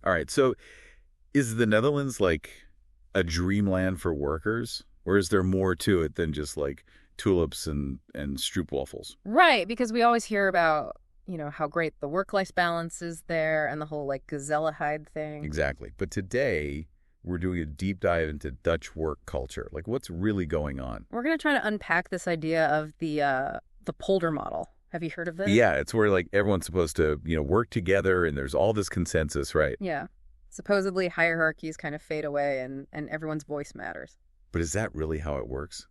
All right. So is the Netherlands like a dreamland for workers? Or is there more to it than just like tulips and stroopwafels? Right, because we always hear about, how great the work-life balance is there and the whole like Gezelligheid thing. Exactly. But today, we're doing a deep dive into Dutch work culture. Like, what's really going on? We're going to try to unpack this idea of the Polder Model. Have you heard of this? Yeah, it's where like everyone's supposed to, work together and there's all this consensus, right? Yeah. Supposedly hierarchies kind of fade away and everyone's voice matters. But is that really how it works?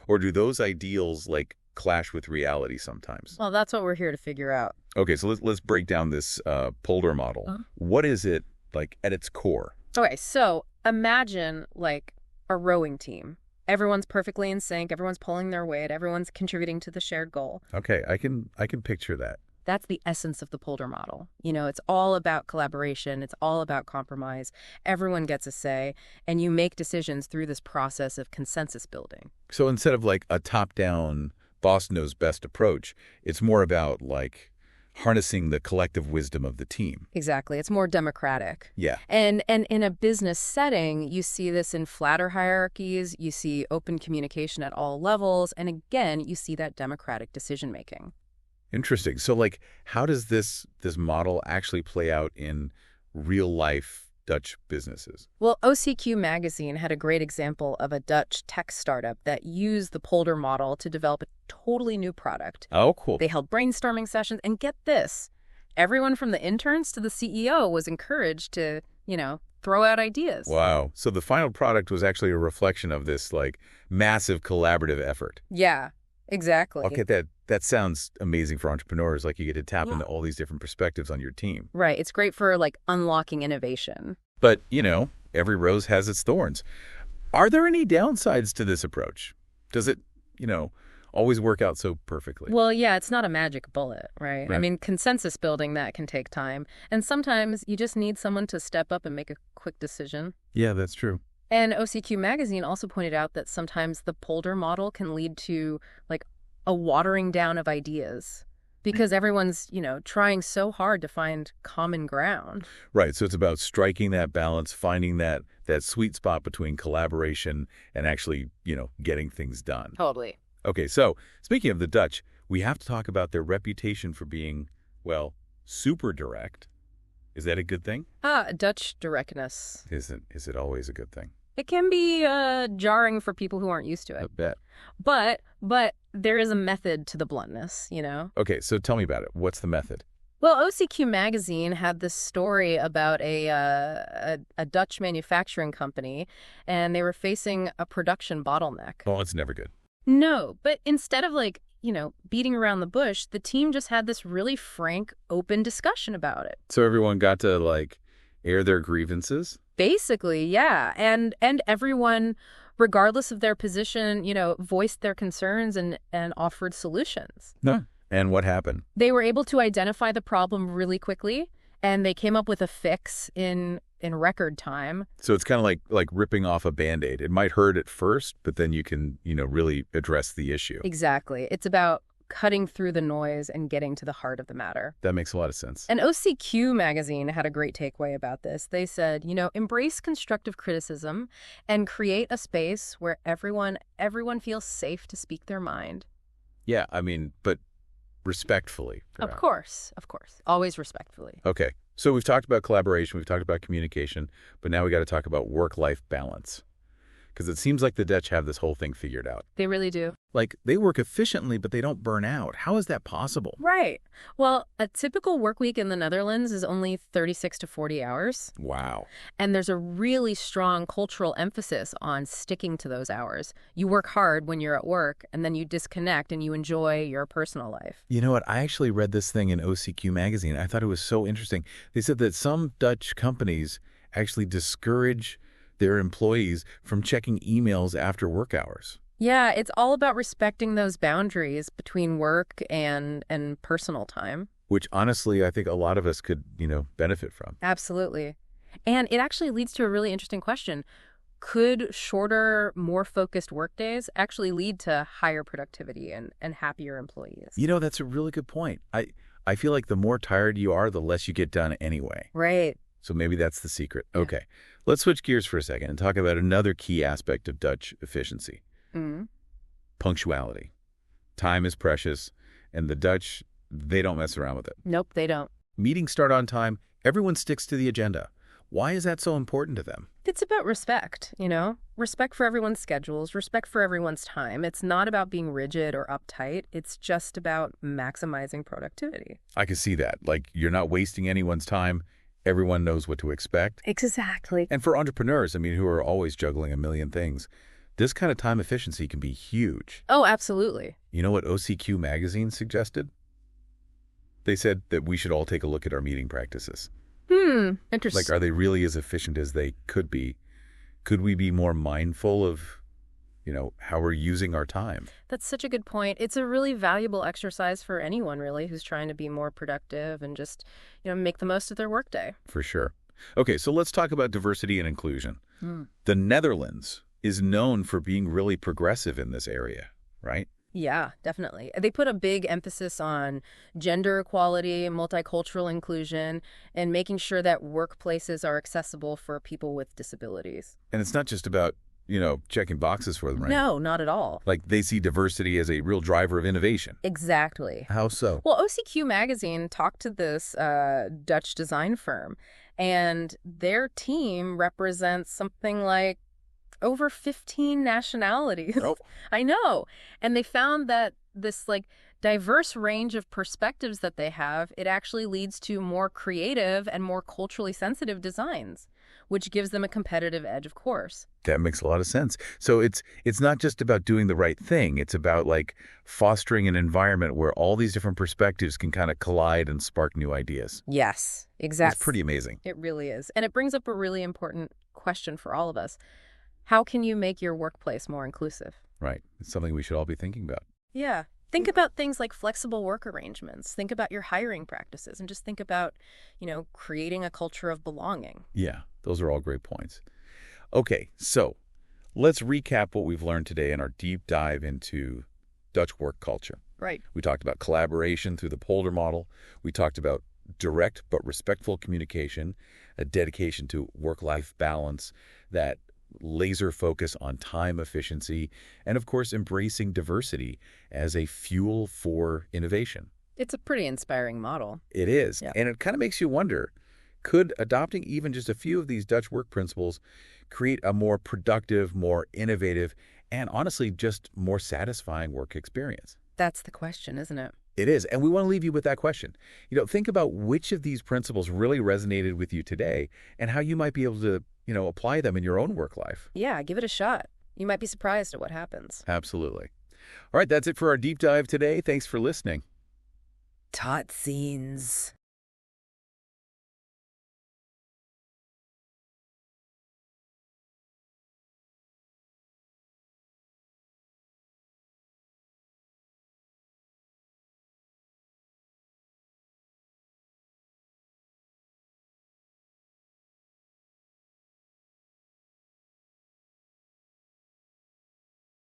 Or do those ideals like clash with reality sometimes? Well, that's what we're here to figure out. Okay, so let's break down this Polder model. Uh-huh. What is it like at its core? Okay, so imagine like a rowing team. Everyone's perfectly in sync, everyone's pulling their weight, everyone's contributing to the shared goal. Okay, I can picture that. That's the essence of the Polder model. It's all about collaboration. It's all about compromise. Everyone gets a say, and you make decisions through this process of consensus building. So instead of like a top-down, boss knows best approach, it's more about like harnessing the collective wisdom of the team. Exactly. It's more democratic. Yeah. And in a business setting, you see this in flatter hierarchies. You see open communication at all levels. And again, you see that democratic decision-making. Interesting. So like how does this model actually play out in real life Dutch businesses? Well, OCQ magazine had a great example of a Dutch tech startup that used the Polder model to develop a totally new product. Oh, cool. They held brainstorming sessions, and get this, everyone from the interns to the CEO was encouraged to, throw out ideas. Wow. So the final product was actually a reflection of this like massive collaborative effort. Yeah, exactly. Okay, that sounds amazing for entrepreneurs. Like you get to tap into all these different perspectives on your team. Right. It's great for like unlocking innovation. But, every rose has its thorns. Are there any downsides to this approach? Does it, always work out so perfectly? Well, yeah, it's not a magic bullet, right? Right. I mean, consensus building, that can take time. And sometimes you just need someone to step up and make a quick decision. Yeah, that's true. And OCQ magazine also pointed out that sometimes the Polder model can lead to like a watering down of ideas because everyone's, trying so hard to find common ground. Right. So it's about striking that balance, finding that sweet spot between collaboration and actually, getting things done. Totally. Okay. So speaking of the Dutch, we have to talk about their reputation for being, well, super direct. Is that a good thing? Dutch directness. Is it always a good thing? It can be jarring for people who aren't used to I it. bet. But there is a method to the bluntness, Okay. So tell me about it. What's the method? Well, OCQ magazine had this story about a Dutch manufacturing company, and they were facing a production bottleneck. Oh, it's never good. No, but instead of like, beating around the bush, the team just had this really frank, open discussion about it. So everyone got to like air their grievances? Basically, yeah. And everyone, regardless of their position, voiced their concerns and offered solutions. No. And what happened? They were able to identify the problem really quickly, and they came up with a fix in record time. So it's kind of like ripping off a Band-Aid. It might hurt at first, but then you can, really address the issue. Exactly. It's about cutting through the noise and getting to the heart of the matter. That makes a lot of sense. And OCQ magazine had a great takeaway about this. They said, embrace constructive criticism and create a space where everyone feels safe to speak their mind. Yeah, I mean, but respectfully. Of course. Always respectfully. Okay. So we've talked about collaboration, we've talked about communication, but now we got to talk about work-life balance. Because it seems like the Dutch have this whole thing figured out. They really do. Like, they work efficiently, but they don't burn out. How is that possible? Right. Well, a typical work week in the Netherlands is only 36 to 40 hours. Wow. And there's a really strong cultural emphasis on sticking to those hours. You work hard when you're at work, and then you disconnect and you enjoy your personal life. You know what? I actually read this thing in OCQ magazine. I thought it was so interesting. They said that some Dutch companies actually discourage their employees from checking emails after work hours. Yeah, it's all about respecting those boundaries between work and personal time. Which honestly, I think a lot of us could, benefit from. Absolutely. And it actually leads to a really interesting question. Could shorter, more focused workdays actually lead to higher productivity and happier employees? That's a really good point. I feel like the more tired you are, the less you get done anyway. Right. So maybe that's the secret. Yeah. Okay. Let's switch gears for a second and talk about another key aspect of Dutch efficiency. Mm. Punctuality. Time is precious, and the Dutch, they don't mess around with it. Nope, they don't. Meetings start on time. Everyone sticks to the agenda. Why is that so important to them? It's about respect, respect for everyone's schedules, respect for everyone's time. It's not about being rigid or uptight. It's just about maximizing productivity. I can see that. Like, you're not wasting anyone's time. Everyone knows what to expect. Exactly. And for entrepreneurs, who are always juggling a million things, this kind of time efficiency can be huge. Oh, absolutely. You know what OCQ magazine suggested? They said that we should all take a look at our meeting practices. Interesting. Like, are they really as efficient as they could be? Could we be more mindful of, how we're using our time? That's such a good point. It's a really valuable exercise for anyone, really, who's trying to be more productive and just, make the most of their workday. For sure. Okay, so let's talk about diversity and inclusion. The Netherlands is known for being really progressive in this area, right? Yeah, definitely. They put a big emphasis on gender equality, multicultural inclusion, and making sure that workplaces are accessible for people with disabilities. And it's not just about, checking boxes for them, right? No, not at all. Like, they see diversity as a real driver of innovation. Exactly. How so? Well, OCQ magazine talked to this Dutch design firm, and their team represents something like over 15 nationalities. Oh. I know. And they found that this diverse range of perspectives that they have, it actually leads to more creative and more culturally sensitive designs, which gives them a competitive edge, of course. That makes a lot of sense. So it's not just about doing the right thing. It's about fostering an environment where all these different perspectives can kind of collide and spark new ideas. Yes, exactly. It's pretty amazing. It really is. And it brings up a really important question for all of us. How can you make your workplace more inclusive? Right. It's something we should all be thinking about. Yeah. Think about things like flexible work arrangements. Think about your hiring practices and just think about, creating a culture of belonging. Yeah, those are all great points. Okay, so let's recap what we've learned today in our deep dive into Dutch work culture. Right. We talked about collaboration through the Polder Model. We talked about direct but respectful communication, a dedication to work-life balance, that laser focus on time efficiency, and of course, embracing diversity as a fuel for innovation. It's a pretty inspiring model. It is. Yeah. And it kind of makes you wonder, could adopting even just a few of these Dutch work principles create a more productive, more innovative, and honestly, just more satisfying work experience? That's the question, isn't it? It is. And we want to leave you with that question. Think about which of these principles really resonated with you today and how you might be able to apply them in your own work life. Yeah, give it a shot. You might be surprised at what happens. Absolutely. All right, that's it for our deep dive today. Thanks for listening. Tot scenes.